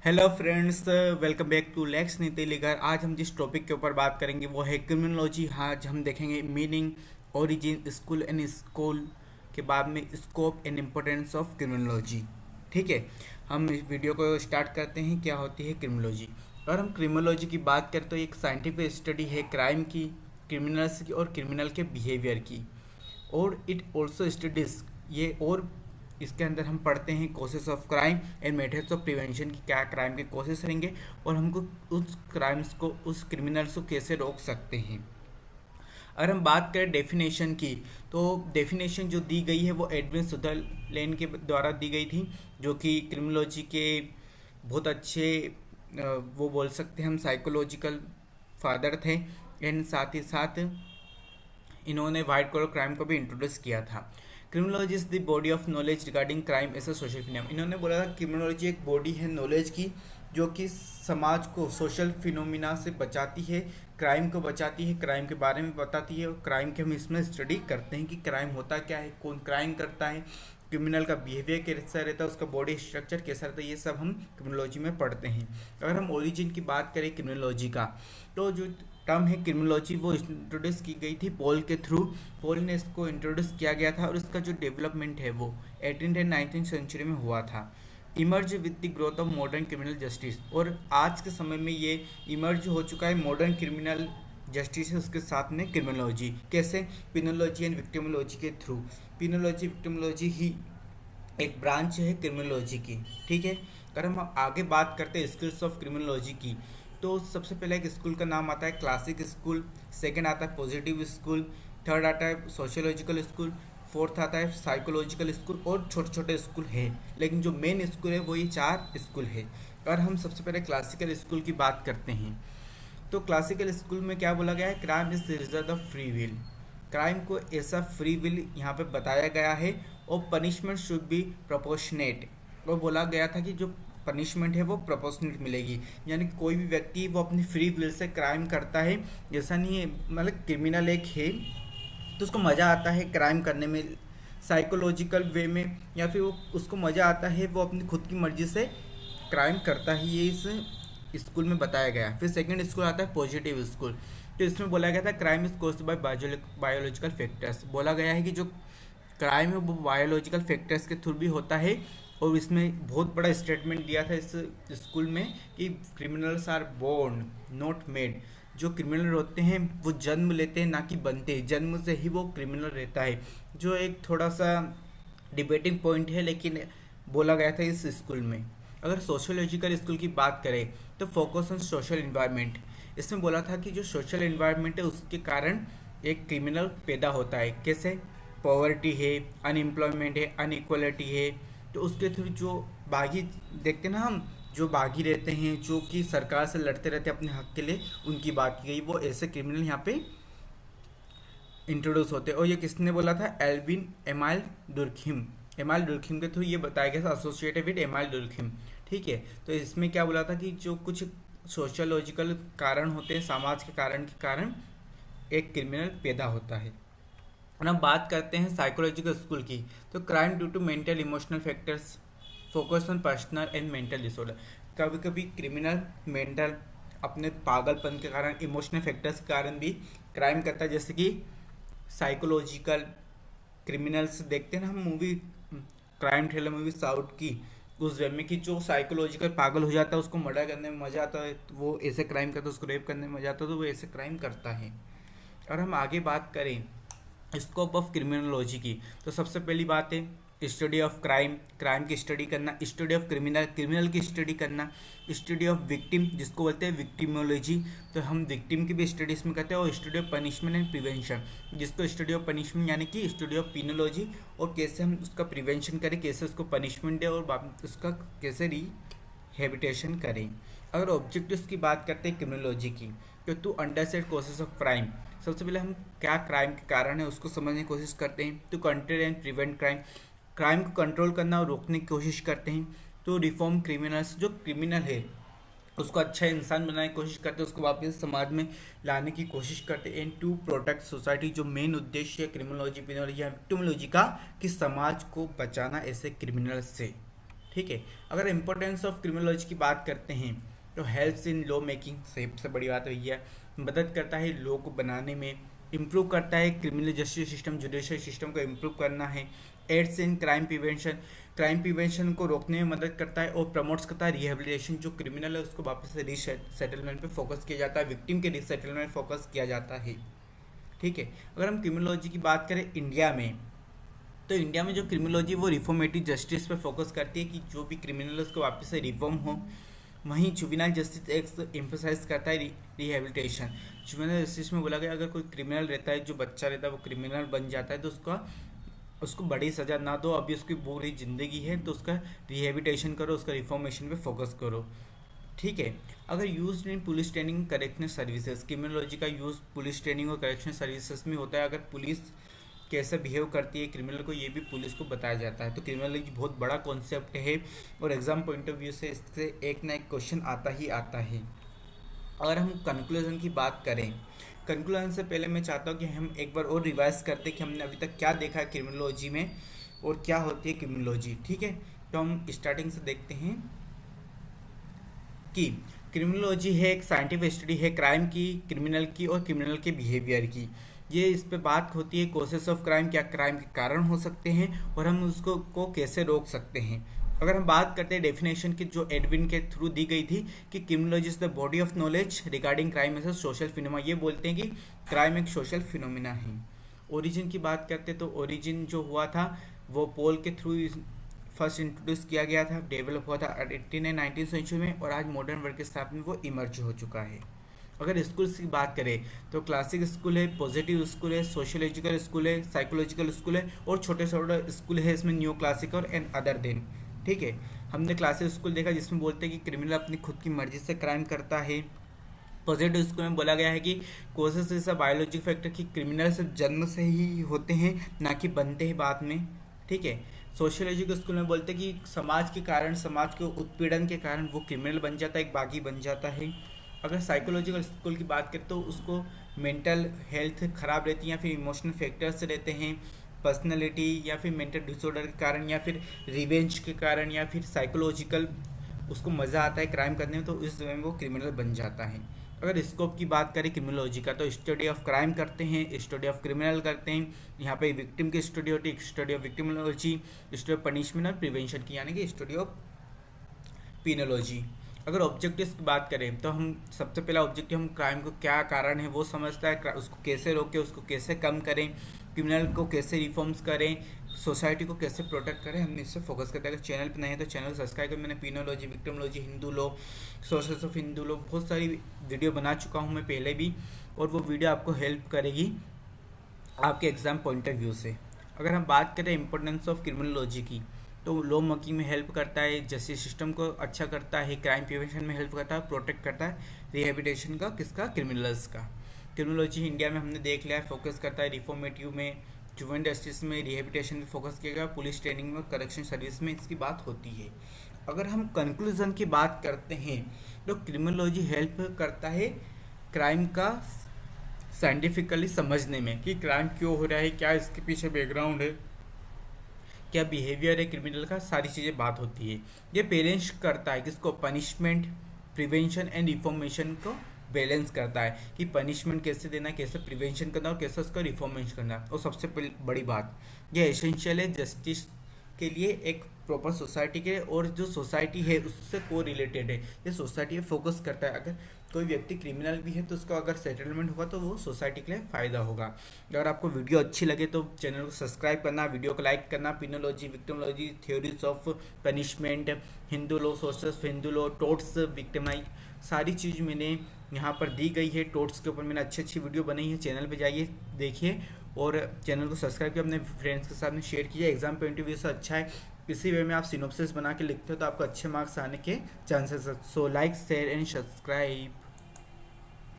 Hello friends, welcome back to Lex Niti लिगर। आज हम जिस टॉपिक के ऊपर बात करेंगे वो है क्रिमिनोलॉजी। आज हम देखेंगे meaning, origin, school and school के बाद में scope and importance of criminology. ठीक है, हम इस वीडियो को स्टार्ट करते हैं। क्या होती है क्रिमिनोलॉजी? अगर हम क्रिमिनोलॉजी की बात करें तो एक साइंटिफिक स्टडी है क्राइम की, क्रिमिनल्स की और क्रिमिनल के बिहेवियर की। और इट ऑल्सो स्टडीज ये, और इसके अंदर हम पढ़ते हैं causes of crime and methods of prevention की, क्या क्राइम के कोसेस रहेंगे और हमको उस क्राइम्स को, उस क्रिमिनल्स को कैसे रोक सकते हैं। अगर हम बात करें डेफिनेशन की, तो डेफिनेशन जो दी गई है वो एडविन सुदरलैंड के द्वारा दी गई थी, जो कि क्रिमिनोलॉजी के बहुत अच्छे वो बोल सकते हैं हम साइकोलॉजिकल फादर थे। एंड साथ ही साथ इन्होंने वाइट कॉलर क्राइम को भी इंट्रोड्यूस किया था। Criminology is the body of knowledge regarding crime as a social phenomena. इन्होंने बोला था क्रिमिनोलॉजी एक बॉडी है नॉलेज की, जो कि समाज को सोशल फिनोमिना से बचाती है, क्राइम को बचाती है, क्राइम के बारे में बताती है और क्राइम के हम इसमें स्टडी करते हैं कि क्राइम होता क्या है, कौन क्राइम करता है, क्रिमिनल का बिहेवियर कैसा रहता है, उसका बॉडी स्ट्रक्चर कैसा रहता है, ये सब हम क्रिमिनोलॉजी में पढ़ते हैं। अगर हम ओरिजिन की बात करें क्रिमिनोलॉजी का, तो जो टर्म है क्रिमिनोलॉजी वो इंट्रोड्यूस की गई थी पॉल के थ्रू। पॉल ने इसको इंट्रोड्यूस किया गया था और इसका जो डेवलपमेंट है वो 18th एंड 19th सेंचुरी में हुआ था। Emerge with the growth of modern criminal justice, और आज के समय में ये इमर्ज हो चुका है मॉडर्न क्रिमिनल जस्टिस है, उसके साथ में क्रिमिनोलॉजी। कैसे? पिनोलॉजी एंड विक्टिमोलॉजी के थ्रू। पिनोलॉजी विक्टिमोलॉजी ही एक ब्रांच है क्रिमिनोलॉजी की। ठीक है, अगर हम आगे बात करते हैं स्किल्स ऑफ क्रिमिनोलॉजी की, तो सबसे पहले एक स्कूल का नाम आता है क्लासिक स्कूल, सेकंड आता है पॉजिटिव स्कूल, थर्ड आता है सोशियोलॉजिकल स्कूल, फोर्थ आता है साइकोलॉजिकल स्कूल और छोटे छोटे स्कूल है, लेकिन जो मेन स्कूल है वो ये 4 स्कूल है। और हम सबसे पहले क्लासिकल स्कूल की बात करते हैं, तो क्लासिकल स्कूल में क्या बोला गया है? Crime is the result of free will. Crime को ऐसा फ्री विल यहाँ पे बताया गया है और पनिशमेंट शुड बी प्रोपोर्शनेट। और बोला गया था कि जो पनिशमेंट है वो प्रोपोर्शनेट मिलेगी, यानी कि कोई भी व्यक्ति वो अपनी फ्री विल से क्राइम करता है, जैसा नहीं है मतलब क्रिमिनल एक है तो उसको मज़ा आता है क्राइम करने में साइकोलॉजिकल वे में, या फिर वो उसको मज़ा आता है वो अपनी खुद की मर्जी से क्राइम करता है, ये इस स्कूल में बताया गया। फिर सेकंड स्कूल आता है पॉजिटिव स्कूल, तो इसमें बोला गया था crime is caused by biological factors. बोला गया है कि जो क्राइम है वो बायोलॉजिकल फैक्टर्स के थ्रू भी होता है, और इसमें बहुत बड़ा स्टेटमेंट दिया था इस स्कूल में कि criminals are born not made. जो क्रिमिनल होते हैं वो जन्म लेते हैं, ना कि बनते हैं। जन्म से ही वो क्रिमिनल रहता है, जो एक थोड़ा सा डिबेटिंग पॉइंट है, लेकिन बोला गया था इस स्कूल में। अगर सोशियोलॉजिकल स्कूल की बात करें तो फोकस ऑन सोशल इन्वायरमेंट। इसमें बोला था कि जो सोशल इन्वायरमेंट है उसके कारण एक क्रिमिनल पैदा होता है। कैसे? पॉवर्टी है, अनएम्प्लॉयमेंट है, अनइक्वलिटी है, तो उसके थ्रू जो बागी देखते ना हम, जो बागी रहते हैं, जो कि सरकार से लड़ते रहते हैं अपने हक के लिए, उनकी बात की गई। वो ऐसे क्रिमिनल यहाँ पे इंट्रोड्यूस होते हैं। और ये किसने बोला था? Alvin Emile Durkheim. Emile Durkheim के थ्रू ये बताया गया था, एसोसिएटेड विद एमाइल डुर्खिम। ठीक है, तो इसमें क्या बोला था कि जो कुछ सोशियोलॉजिकल कारण होते हैं, समाज के कारण एक क्रिमिनल पैदा होता है। और हम बात करते हैं साइकोलॉजिकल स्कूल की, तो crime due to mental emotional factors, focus on personal and mental disorder. कभी कभी क्रिमिनल मेंटल अपने पागलपन के कारण, इमोशनल फैक्टर्स के कारण भी क्राइम करता है। जैसे कि साइकोलॉजिकल क्रिमिनल्स देखते हैं ना हम movie, crime thriller movie south की, उस वे में कि जो साइकोलॉजिकल पागल हो जाता है उसको मर्डर करने में मज़ा आता है, तो वो ऐसे क्राइम करता है, उसको रेप करने में मज़ा आता है, तो वो ऐसे क्राइम करता है। और हम आगे बात करें स्कोप ऑफ क्रिमिनोलॉजी की, तो सबसे पहली बात है स्टडी ऑफ क्राइम, क्राइम की स्टडी करना, स्टडी ऑफ क्रिमिनल, क्रिमिनल की स्टडी करना, स्टडी ऑफ विक्टिम जिसको बोलते हैं विक्टिमोलॉजी, तो हम विक्टिम की भी स्टडी इसमें करते हैं, और study of punishment and prevention जिसको स्टडी ऑफ पनिशमेंट यानी कि स्टडी ऑफ पिनोलॉजी, और कैसे हम उसका प्रिवेंशन करें, कैसे उसको पनिशमेंट दें और उसका कैसे रिहेबिटेशन करें। अगर ऑब्जेक्टिव्स की बात करते हैं क्रिमिनोलॉजी की, तो to understand causes of crime, सबसे पहले हम क्या क्राइम के कारण है उसको समझने की कोशिश करते हैं। To control and prevent crime, crime को कंट्रोल करना और रोकने की कोशिश करते हैं। तो रिफॉर्म क्रिमिनल्स, जो क्रिमिनल है उसको अच्छा इंसान बनाने की कोशिश करते हैं, उसको वापस समाज में लाने की कोशिश करते हैं। एंड टू प्रोटेक्ट सोसाइटी, जो मेन उद्देश्य है क्रिमिनोलॉजी, पिनोलॉजी या विक्टिमोलॉजी का, कि समाज को बचाना ऐसे क्रिमिनल से। ठीक है। अगर इम्पोर्टेंस ऑफ क्रिमिनोलॉजी की बात करते हैं तो हेल्प्स इन लॉ मेकिंग, सबसे बड़ी बात वही है, मदद करता है लॉ को बनाने में, इम्प्रूव करता है criminal justice system, judicial system को इम्प्रूव करना है, aids in crime prevention, crime prevention को रोकने में मदद करता है, और प्रमोट्स करता है रिहेबिलिटेशन, जो क्रिमिनल है उसको वापस से रीसेटलमेंट पे फोकस किया जाता है, विक्टिम के रीसेटलमेंट फोकस किया जाता है। ठीक है। अगर हम क्रिमिनोलॉजी की बात करें इंडिया में, तो इंडिया में जो क्रिमिनोलॉजी वो रिफॉर्मेटिव जस्टिस पे फोकस करती है कि जो भी क्रिमिनल है उसको वापस से रिफॉर्म हो। वहीं जुवेनाइल जस्टिस एक्ट एम्फसाइज करता है रिहेबिलिटेशन। जुवेनाइल जस्टिस में बोला गया अगर कोई क्रिमिनल रहता है, जो बच्चा रहता है वो क्रिमिनल बन जाता है, तो उसको बड़ी सज़ा ना दो, अभी उसकी पूरी ज़िंदगी है, तो उसका रिहेबिलिटेशन करो, उसका रिफॉर्मेशन पे फोकस करो। ठीक है। अगर use in police training correctional services, criminology का यूज़ पुलिस ट्रेनिंग और करेक्शनल सर्विसेज में होता है। अगर पुलिस कैसे बिहेव करती है क्रिमिनल को, ये भी पुलिस को बताया जाता है। तो क्रिमिनोलॉजी बहुत बड़ा कॉन्सेप्ट है और एग्जाम पॉइंट ऑफ व्यू से इससे एक ना एक क्वेश्चन आता ही आता है। अगर हम कंक्लूजन की बात करें, कंक्लूजन से पहले मैं चाहता हूँ कि हम एक बार और रिवाइज करते कि हमने अभी तक क्या देखा है क्रिमिनोलॉजी में और क्या होती है क्रिमिनोलॉजी। ठीक है। तो हम स्टार्टिंग से देखते हैं कि क्रिमिनोलॉजी है एक साइंटिफिक स्टडी है क्राइम की, क्रिमिनल की और क्रिमिनल के बिहेवियर की। ये इस पे बात होती है कॉजेस ऑफ क्राइम, क्या क्राइम के कारण हो सकते हैं और हम उसको कैसे रोक सकते हैं। अगर हम बात करते हैं डेफिनेशन की, जो एडविन के थ्रू दी गई थी कि criminology is the body of knowledge regarding crime as a social phenomena, ये बोलते हैं कि क्राइम एक सोशल फिनोमिना है। ओरिजिन की बात करते तो ओरिजिन जो हुआ था वो पोल के थ्रू फर्स्ट इंट्रोड्यूस किया गया था, डेवलप हुआ था 18 एंड 19 सेंचुरी में, और आज मॉडर्न वर्ल्ड के साथ में वो इमर्ज हो चुका है। अगर स्कूल्स की बात करें तो क्लासिक स्कूल है, पॉजिटिव स्कूल है, सोशियोलॉजिकल स्कूल है, साइकोलॉजिकल स्कूल है और छोटे छोटे स्कूल है इसमें न्यू क्लासिक और एंड अदर देन। ठीक है। हमने क्लासिक स्कूल देखा जिसमें बोलते हैं कि क्रिमिनल अपनी खुद की मर्जी से क्राइम करता है। पॉजिटिव स्कूल में बोला गया है कि causes is a biological factor, कि क्रिमिनल सिर्फ जन्म से ही होते हैं ना कि बनते हैं बाद में। ठीक है। सोशियोलॉजिकल स्कूल में बोलते हैं कि समाज के कारण, समाज के उत्पीड़न के कारण वो क्रिमिनल बन जाता है, एक बागी बन जाता है। अगर साइकोलॉजिकल स्कूल की बात करें तो उसको मेंटल हेल्थ ख़राब रहती है या फिर इमोशनल फैक्टर्स रहते हैं, पर्सनैलिटी या फिर मेंटल डिसऑर्डर के कारण या फिर रिवेंज के कारण या फिर साइकोलॉजिकल उसको मज़ा आता है क्राइम करने में, तो इस समय वो क्रिमिनल बन जाता है। अगर स्कोप की बात करें क्रिमिनोलॉजी का तो स्टडी ऑफ क्राइम करते हैं, स्टडी ऑफ क्रिमिनल करते हैं, यहाँ पे विक्टिम की स्टडी होती है, study of victimology, study of punishment और प्रिवेंशन की, यानी कि स्टडी ऑफ पिनोलॉजी। अगर ऑब्जेक्टिव्स की बात करें तो हम सबसे पहला ऑब्जेक्टिव हम क्राइम को क्या कारण है वो समझता है, उसको कैसे रोकें, उसको कैसे कम करें, क्रिमिनल को कैसे रिफॉर्म्स करें, सोसाइटी को कैसे प्रोटेक्ट करें, हम इससे फोकस करते हैं। अगर चैनल पे नहीं है तो चैनल को सब्सक्राइब करें। मैंने penology, victimology, Hindu law, sources of Hindu law, बहुत सारी वीडियो बना चुका हूँ मैं पहले भी, और वो वीडियो आपको हेल्प करेगी आपके एग्ज़ाम पॉइंट ऑफ व्यू से। अगर हम बात करें इंपॉर्टेंस ऑफ क्रिमिनोलॉजी की तो लॉ मेकिंग में हेल्प करता है, जस्टिस सिस्टम को अच्छा करता है, क्राइम प्रिवेंशन में हेल्प करता है, प्रोटेक्ट करता है, रिहेबिलिटेशन का किसका, क्रिमिनल्स का। क्रिमिनोलॉजी इंडिया में हमने देख लिया है, फोकस करता है रिफॉर्मेटिव में, जुवेनाइल जस्टिस में, रिहेबिलिटेशन में फोकस किया गया, पुलिस ट्रेनिंग में, करेक्शन सर्विस में इसकी बात होती है। अगर हम कंक्लूजन की बात करते हैं तो क्रिमिनोलॉजी हेल्प करता है क्राइम का साइंटिफिकली समझने में कि क्राइम क्यों हो रहा है, क्या इसके पीछे बैकग्राउंड है, क्या बिहेवियर है क्रिमिनल का, सारी चीज़ें बात होती है। ये बैलेंस करता है किसको, पनिशमेंट, प्रिवेंशन एंड रिफॉर्मेशन को बैलेंस करता है कि पनिशमेंट कैसे देना, कैसे प्रिवेंशन करना और कैसे उसका रिफॉर्मेशन करना। और सबसे बड़ी बात ये एसेंशियल है जस्टिस के लिए, एक प्रॉपर सोसाइटी के, और जो सोसाइटी है उससे को रिलेटेड है, ये सोसाइटी पे फोकस करता है। अगर कोई व्यक्ति क्रिमिनल भी है तो उसका अगर सेटलमेंट होगा तो वो सोसाइटी के लिए फ़ायदा होगा। अगर आपको वीडियो अच्छी लगे तो चैनल को सब्सक्राइब करना, वीडियो को लाइक करना। Penology, victimology, theories of punishment, Hindu law, sources Hindu law, टोट्स, victimise, सारी चीज़ मैंने यहाँ पर दी गई है। टोट्स के ऊपर मैंने अच्छी वीडियो बनाई है, चैनल पर जाइए देखिए, और चैनल को सब्सक्राइब किया, अपने फ्रेंड्स के साथ में शेयर कीजिए। एग्जाम पॉइंट ऑफ व्यू से अच्छा है, इसी वे में आप सिनॉप्सिस बना के लिखते हो तो आपको अच्छे मार्क्स आने के चांसेस है। So like, share and subscribe.